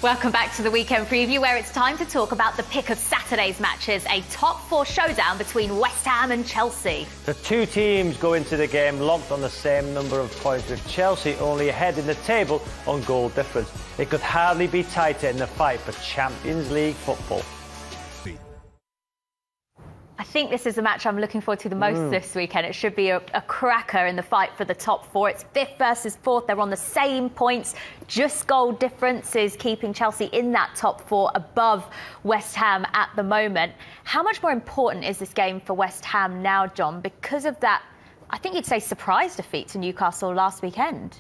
Welcome back to the weekend preview, where it's time to talk about the pick of Saturday's matches, a top four showdown between West Ham and Chelsea. The two teams go into the game locked on the same number of points, with Chelsea only ahead in the table on goal difference. It could hardly be tighter in the fight for Champions League football. I think this is the match I'm looking forward to the most this weekend. It should be a cracker in the fight for the top four. It's fifth versus fourth. They're on the same points. Just goal difference is keeping Chelsea in that top four above West Ham at the moment. How much more important is this game for West Ham now, John, because of that, I think you'd say, surprise defeat to Newcastle last weekend?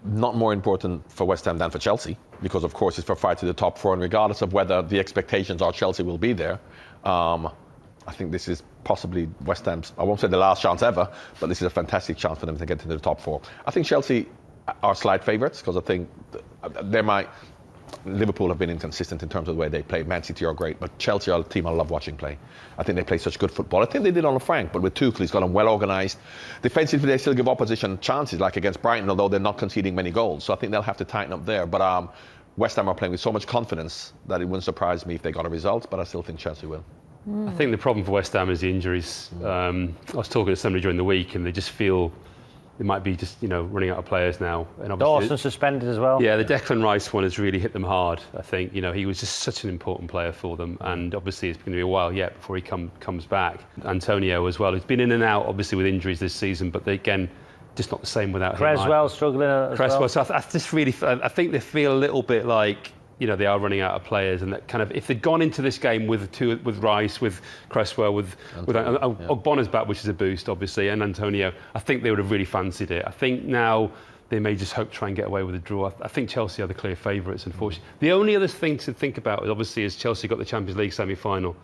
Not more important for West Ham than for Chelsea, because of course it's for fight to the top four, and regardless of whether the expectations are Chelsea will be there, I think this is possibly West Ham's, I won't say the last chance ever, but this is a fantastic chance for them to get into the top four. I think Chelsea are slight favourites, because I think Liverpool have been inconsistent in terms of the way they play. Man City are great, but Chelsea are a team I love watching play. I think they play such good football. I think they did on Frank, but with Tuchel, he's got them well organised. Defensively, they still give opposition chances, like against Brighton, although they're not conceding many goals. So I think they'll have to tighten up there. But West Ham are playing with so much confidence that it wouldn't surprise me if they got a result, but I still think Chelsea will. I think the problem for West Ham is the injuries. I was talking to somebody during the week, and they just feel they might be just, running out of players now. And Dawson suspended as well. Yeah, the Declan Rice one has really hit them hard. I think, he was just such an important player for them, and obviously it's going to be a while yet before he comes back. Antonio as well. He's been in and out, obviously, with injuries this season, but again, just not the same without him. Cresswell struggling as well. So I think they feel a little bit like, they are running out of players, and that kind of, if they'd gone into this game with Rice, with Cresswell, with Ogbonna's back, which is a boost, obviously, and Antonio, I think they would have really fancied it. I think now they may just hope to try and get away with a draw. I think Chelsea are the clear favourites, unfortunately. The only other thing to think about, obviously, is Chelsea got the Champions League semi-final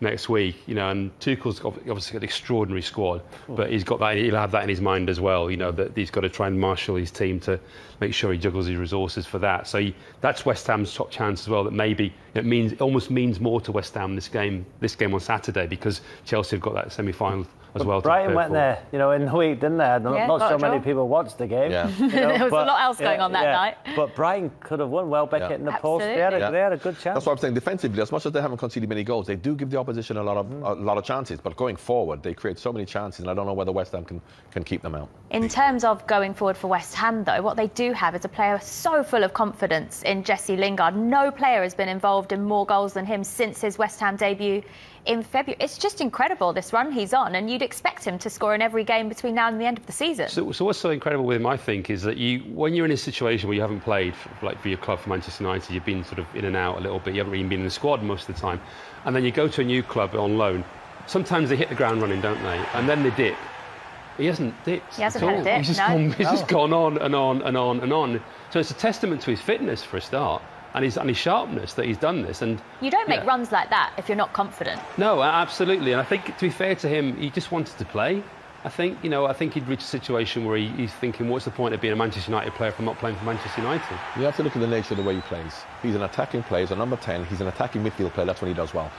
next week, and Tuchel's obviously got an extraordinary squad, but he'll have that in his mind as well, that he's got to try and marshal his team to make sure he juggles his resources for that. So that's West Ham's top chance as well, that maybe it almost means more to West Ham this game on Saturday, because Chelsea have got that semi-final as well. Brighton went there, in the week, didn't they? Not so many people watched the game. Yeah. There was a lot else going on that night. But Brighton could have won. Welbeck hitting the post. They had a good chance. That's what I'm saying. Defensively, as much as they haven't conceded many goals, they do give the opposition a lot of chances. But going forward, they create so many chances, and I don't know whether West Ham can keep them out. In terms of going forward for West Ham, though, what they do have is a player so full of confidence in Jesse Lingard. No player has been involved in more goals than him since his West Ham debut in February. It's just incredible, this run he's on, and you'd expect him to score in every game between now and the end of the season. So what's so incredible with him, I think, is that when you're in a situation where you haven't played for your club, for Manchester United, you've been sort of in and out a little bit, you haven't even been in the squad most of the time, and then you go to a new club on loan, sometimes they hit the ground running, don't they? And then they dip. He hasn't dipped. He hasn't had a dip, He's just gone on and on and on and on. So it's a testament to his fitness for a start, and his sharpness that he's done this. And you don't make runs like that if you're not confident. No, absolutely. And I think, to be fair to him, he just wanted to play. I think he'd reached a situation where he's thinking, what's the point of being a Manchester United player if I'm not playing for Manchester United? You have to look at the nature of the way he plays. He's an attacking player, he's a number 10, he's an attacking midfield player, that's what he does well.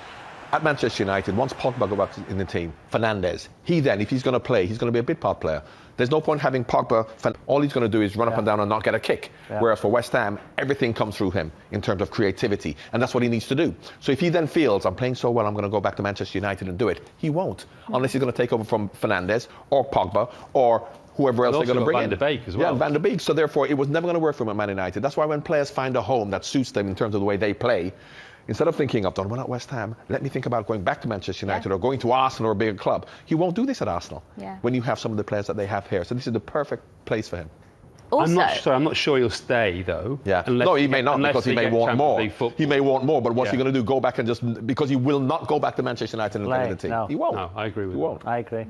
At Manchester United, once Pogba goes back in the team, Fernandes, if he's going to play, he's going to be a bit part player. There's no point having Pogba, all he's going to do is run up and down and not get a kick. Whereas for West Ham, everything comes through him in terms of creativity, and that's what he needs to do. So if he then feels, I'm playing so well, I'm going to go back to Manchester United and do it, he won't, unless he's going to take over from Fernandes or Pogba or whoever else they're going to bring in. Van der Beek as well. Yeah, Van der Beek. So therefore, it was never going to work for him at Man United. That's why when players find a home that suits them in terms of the way they play, instead of thinking, I've done well at West Ham, let me think about going back to Manchester United or going to Arsenal or a bigger club. He won't do this at Arsenal when you have some of the players that they have here. So this is the perfect place for him. Also, I'm not sure he'll stay, though. Yeah. No, he may not, because he may want more. He may want more, but what's he going to do? Go back and just... Because he will not go back to Manchester United and play in the team. No. He won't. No, I agree with you. Won't. I agree.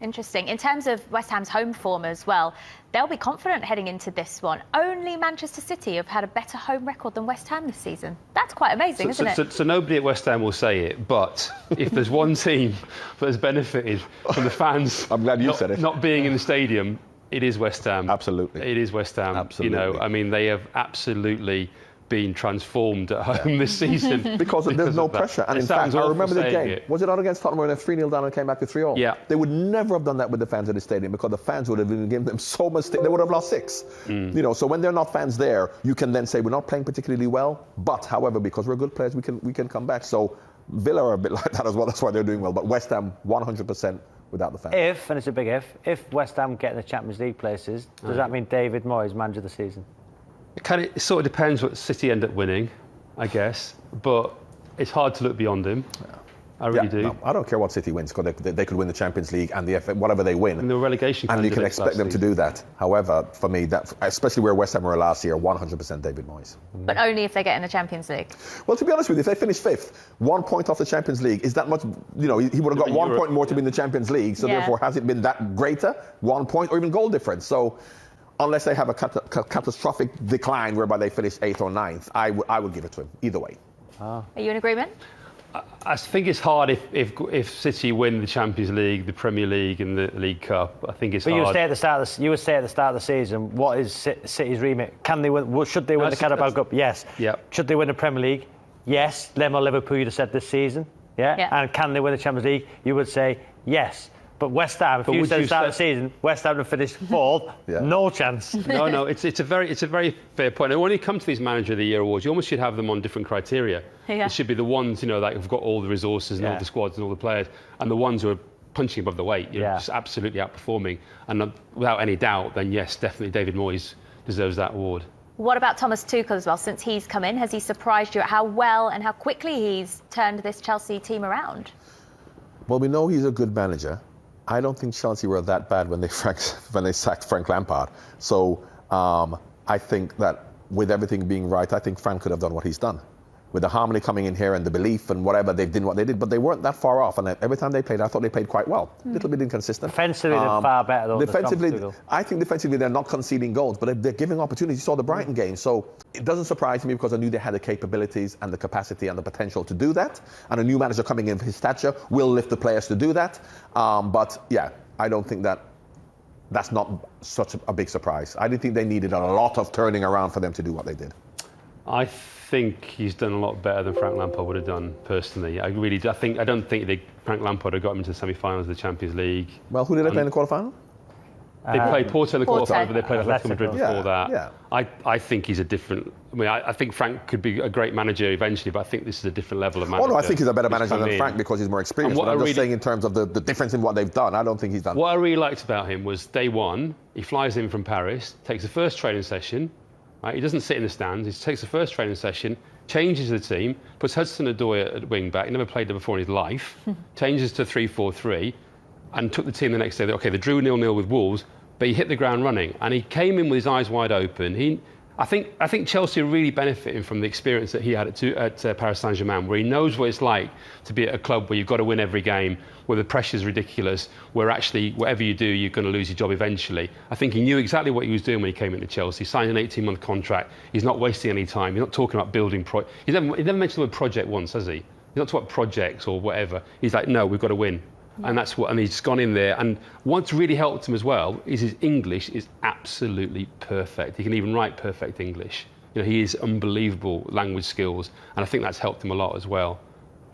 Interesting. In terms of West Ham's home form as well, they'll be confident heading into this one. Only Manchester City have had a better home record than West Ham this season. That's quite amazing, isn't it? So nobody at West Ham will say it, but if there's one team that has benefited from the fans I'm glad you said it. Not being in the stadium, it is West Ham. Absolutely. It is West Ham. Absolutely. They have absolutely been transformed at home this season. Because there's no pressure. And in fact, I remember the game. Was it not against Tottenham where they 3-0 down and came back to 3-0? Yeah. They would never have done that with the fans at the stadium because the fans would have given them so much. They would have lost 6. You know, so when there are not fans there, you can then say we're not playing particularly well. But, however, because we're good players, we can come back. So Villa are a bit like that as well. That's why they're doing well. But West Ham, 100% without the fans. If, and it's a big if West Ham get in the Champions League places, does that mean David Moyes manager of the season? It sort of depends what City end up winning, I guess. But it's hard to look beyond him. Yeah. I really do. No, I don't care what City wins because they could win the Champions League and the FA, whatever they win. And the relegation. And you can expect them to do that. However, for me, that especially where West Ham were last year, 100% David Moyes. But only if they get in the Champions League. Well, to be honest with you, if they finish 5th, 1 point off the Champions League is that much. You know, he would have got 1 point more to be in the Champions League. So therefore, has it been that greater? 1 point or even goal difference? So. Unless they have a catastrophic decline whereby they finish 8th or 9th, I would give it to him, either way. Are you in agreement? I think it's hard if City win the Champions League, the Premier League and the League Cup. I think it's hard. But you would say at the start of the season, what is City's remit? Can they win? Should they win the Carabao Cup? Yes. Yep. Should they win the Premier League? Yes. Them or Liverpool, you'd have said this season. Yeah. And can they win the Champions League? You would say yes. But West Ham, if you said at the start of the season, West Ham would finish 4th, no chance. No, it's a very fair point. And when you come to these Manager of the Year awards, you almost should have them on different criteria. Yeah. It should be the ones, that have got all the resources and all the squads and all the players, and the ones who are punching above the weight, just absolutely outperforming. And without any doubt, then yes, definitely David Moyes deserves that award. What about Thomas Tuchel as well? Since he's come in, has he surprised you at how well and how quickly he's turned this Chelsea team around? Well, we know he's a good manager. I don't think Chelsea were that bad when they sacked Frank Lampard. So I think that with everything being right, I think Frank could have done what he's done. With the harmony coming in here and the belief and whatever, they did what they did, but they weren't that far off. And every time they played, I thought they played quite well. A little bit inconsistent. Defensively, they're far better though. Defensively, I think defensively they're not conceding goals, but they're giving opportunities. You saw the Brighton game, so it doesn't surprise me because I knew they had the capabilities and the capacity and the potential to do that. And a new manager coming in for his stature will lift the players to do that. But yeah, I don't think that's not such a big surprise. I didn't think they needed a lot of turning around for them to do what they did. I think he's done a lot better than Frank Lampard would have done personally. I don't think Frank Lampard had got him into the semi-finals of the Champions League. Well, who did they play in the quarter-final? They played Porto in the quarter-final, but they played Atletico Madrid before that. Yeah. I think he's a different. I think Frank could be a great manager eventually, but I think this is a different level of manager. Oh no, I think he's a better manager than Frank because he's more experienced. But I'm just saying in terms of the difference in what they've done, I don't think he's done. What I really liked about him was day one, he flies in from Paris, takes the first training session. Right? He doesn't sit in the stands. He takes the first training session, changes the team, puts Hudson-Odoi at wing back. He never played there before in his life. Changes to 3-4-3, and took the team the next day. Okay, they drew 0-0 with Wolves, but he hit the ground running, and he came in with his eyes wide open. I think Chelsea are really benefiting from the experience that he had at Paris Saint-Germain, where he knows what it's like to be at a club where you've got to win every game, where the pressure's ridiculous, where actually whatever you do, you're going to lose your job eventually. I think he knew exactly what he was doing when he came into Chelsea. He signed an 18-month contract. He's not wasting any time. He's not talking about building. He never mentioned the word project once, has he? He's not talking about projects or whatever. He's like, no, we've got to win. And and he's just gone in there. And what's really helped him as well is his English is absolutely perfect. He can even write perfect English. He is unbelievable language skills, and I think that's helped him a lot as well.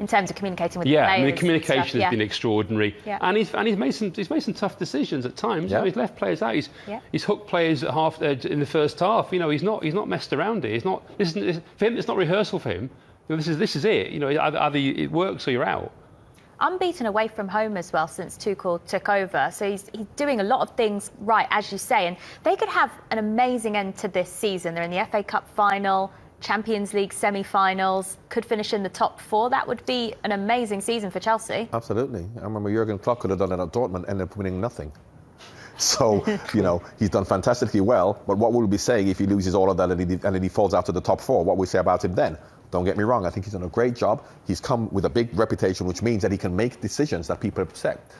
In terms of communicating with the players. Yeah, the communication has been extraordinary. Yeah. And he's made some tough decisions at times. Yeah. He's left players out. He's hooked players at half in the first half. He's not messed around it. For him, it's not rehearsal for him. This is it. Either it works or you're out. Unbeaten away from home as well since Tuchel took over. So he's doing a lot of things right, as you say. And they could have an amazing end to this season. They're in the FA Cup final, Champions League semi-finals, could finish in the top 4. That would be an amazing season for Chelsea. Absolutely. I remember Jurgen Klopp could have done it at Dortmund, ended up winning nothing. So, he's done fantastically well. But what will we be saying if he loses all of that and then he falls out to the top 4? What will we say about him then? Don't get me wrong, I think he's done a great job. He's come with a big reputation, which means that he can make decisions that people accept.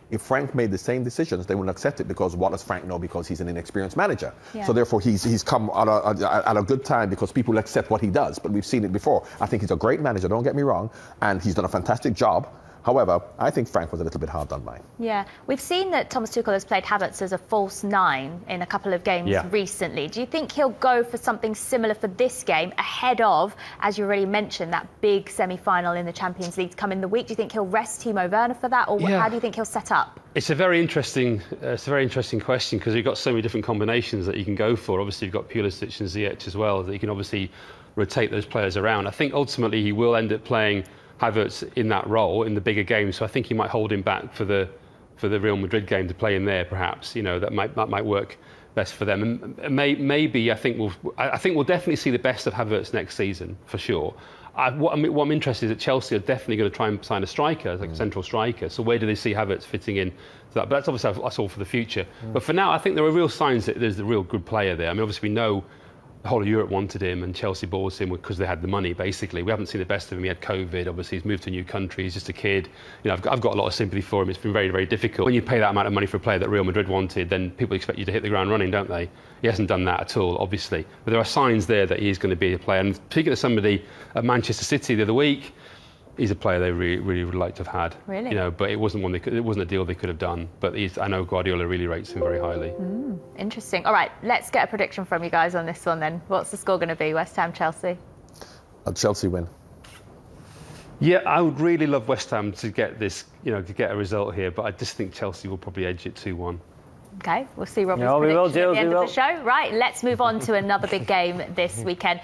If Frank made the same decisions, they wouldn't accept it because what does Frank know? Because he's an inexperienced manager. Yeah. So therefore, he's come at a good time because people accept what he does. But we've seen it before. I think he's a great manager, don't get me wrong, and he's done a fantastic job. However, I think Frank was a little bit hard done by. Yeah, we've seen that Thomas Tuchel has played Havertz as a false 9 in a couple of games recently. Do you think he'll go for something similar for this game ahead of, as you already mentioned, that big semi-final in the Champions League to come in the week? Do you think he'll rest Timo Werner for that, or how do you think he'll set up? It's a very interesting question, because you've got so many different combinations that you can go for. Obviously, you've got Pulisic and Ziyech as well, that you can obviously rotate those players around. I think ultimately he will end up playing Havertz in that role in the bigger games, so I think he might hold him back for the Real Madrid game to play in there. Perhaps that might work best for them. And maybe I think we'll definitely see the best of Havertz next season for sure. What I'm interested is that Chelsea are definitely going to try and sign a striker, like a central striker. So where do they see Havertz fitting in to that? But that's obviously that's all for the future. But for now, I think there are real signs that there's a real good player there. I mean, obviously we know the whole of Europe wanted him, and Chelsea bought him because they had the money, basically. We haven't seen the best of him. He had COVID, obviously. He's moved to a new country. He's just a kid. I've got a lot of sympathy for him. It's been very, very difficult. When you pay that amount of money for a player that Real Madrid wanted, then people expect you to hit the ground running, don't they? He hasn't done that at all, obviously. But there are signs there that he is going to be a player. And speaking to somebody at Manchester City the other week, he's a player they really would like to have had. Really? But it wasn't a deal they could have done. But I know Guardiola really rates him very highly. Interesting. All right, let's get a prediction from you guys on this one then. What's the score going to be? West Ham, Chelsea? A Chelsea win. Yeah, I would really love West Ham to get this, to get a result here. But I just think Chelsea will probably edge it 2-1. OK, we'll see Robert's prediction at the end of the show. Right, let's move on to another big game this weekend.